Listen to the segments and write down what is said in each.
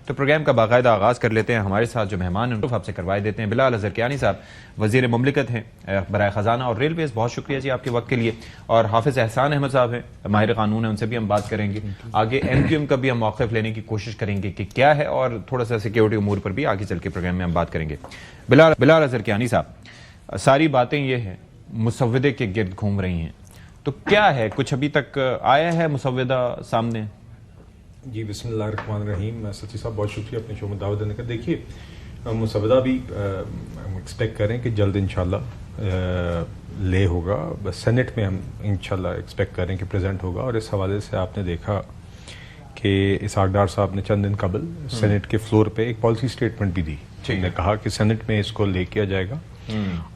तो प्रोग्राम का बाकायदा आगाज़ कर लेते हैं। हमारे साथ जो मेहमान हैं उनको आपसे करवाए देते हैं। बिलाल अज़रकियानी साहब वज़ीर मुमलिकत हैं बराए ख़जाना और रेलवेज़, बहुत शुक्रिया जी आपके वक्त के लिए। और हाफिज़ एहसान अहमद साहब हैं, माहिर कानून है, उनसे भी हम बात करेंगे। आगे MQM का भी हम मौक़िफ़ लेने की कोशिश करेंगे कि क्या है, और थोड़ा सा सिक्योरिटी उमूर पर भी आगे चल के प्रोग्राम में हम बात करेंगे। बिलाल अज़रकियानी साहब, सारी बातें ये हैं मुसव्वदे के गिर्द घूम रही हैं, तो क्या है, कुछ अभी तक आया है मुसव्वदा सामने? जी बिस्मिल्लाहिर्रहमानिर्रहीम। सच्ची साहब बहुत शुक्रिया अपने शो में दावत देने का। देखिए मुसव्वदा भी हम एक्सपेक्ट करें कि जल्द इंशाल्लाह ले होगा, बस सेनेट में हम इंशाल्लाह एक्सपेक्ट करें कि प्रेजेंट होगा। और इस हवाले से आपने देखा कि इसहाक डार साहब ने चंद दिन कबल सेनेट के फ्लोर पे एक पॉलिसी स्टेटमेंट भी दी। उन्होंने कहा कि सेनेट में इसको ले किया जाएगा,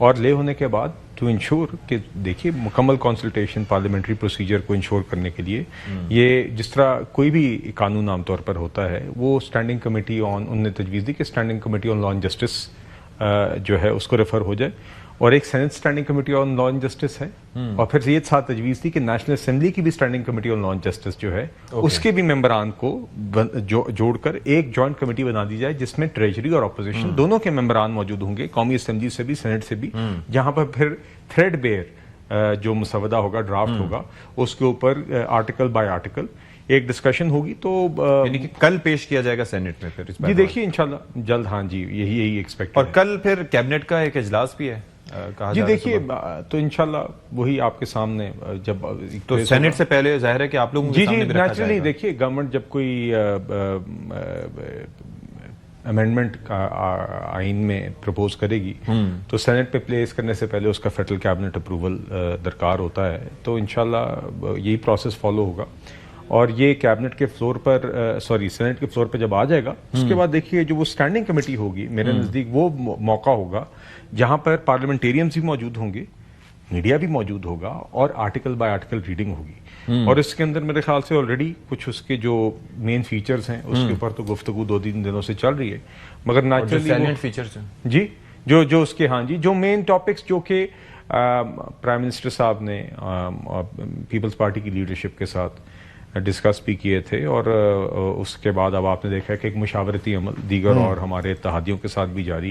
और ले होने के बाद टू इंश्योर कि देखिए मुकम्मल कंसल्टेशन पार्लियामेंट्री प्रोसीजर को इंश्योर करने के लिए, ये जिस तरह कोई भी कानून आमतौर पर होता है, वो स्टैंडिंग कमेटी ऑन, उनने तजवीज़ दी कि standing committee on law and justice जो है उसको रेफर हो जाए, और एक senate standing committee on law and justice है, और फिर ये साथ तजवीज़ थी कि नेशनल असेंबली की भी standing committee on law and justice जो है उसके भी मेंबरान को जोड़कर एक जॉइंट कमेटी बना दी जाए, जिसमें ट्रेजरी और अपोजिशन दोनों के मेंबरान मौजूद होंगे, कौमी असेंबली से भी, सेनेट से भी, जहां पर फिर थ्रेड बेयर जो मुसव्वदा होगा, ड्राफ्ट होगा, उसके ऊपर आर्टिकल बाय आर्टिकल एक डिस्कशन होगी। तो यानी कि कल पेश किया जाएगा सेनेट में फिर इस जी देखिए इंशाल्लाह जल्द। हाँ जी, यही एक्सपेक्ट। और कल फिर कैबिनेट का एक इजलास भी है कहा जी देखिए, तो इंशाल्लाह वही आपके सामने जब तो सेनेट से पहले जाहिर है कि आप लोगों के सामने भी रखा जाएगा। नेचुरली देखिए गवर्नमेंट जब कोई अमेंडमेंट का आइन में प्रपोज करेगी तो सेनेट पे प्लेस करने से पहले उसका फेडरल कैबिनेट अप्रूवल दरकार होता है। तो इंशाल्लाह यही प्रोसेस फॉलो होगा, और ये कैबिनेट के फ्लोर पर सेनेट के फ्लोर पर जब आ जाएगा, उसके बाद देखिए जो वो स्टैंडिंग कमेटी होगी, मेरे नज़दीक वो मौका होगा जहां पर पार्लियामेंटेरियंस भी मौजूद होंगे, मीडिया भी मौजूद होगा, और आर्टिकल बाय आर्टिकल रीडिंग होगी। और इसके अंदर मेरे ख्याल से ऑलरेडी कुछ उसके जो मेन फीचर्स हैं उसके ऊपर तो गुफ्तगू 2-3 दिनों से चल रही है, मगर नेचुरली फीचर्स हैं जी जो उसके, हाँ जी, जो मेन टॉपिक्स जो कि प्राइम मिनिस्टर साहब ने पीपल्स पार्टी की लीडरशिप के साथ डिस्कस भी किए थे, और उसके बाद अब आपने देखा कि एक मुशावरती अमल दीगर और हमारे इत्तेहादियों के साथ भी जारी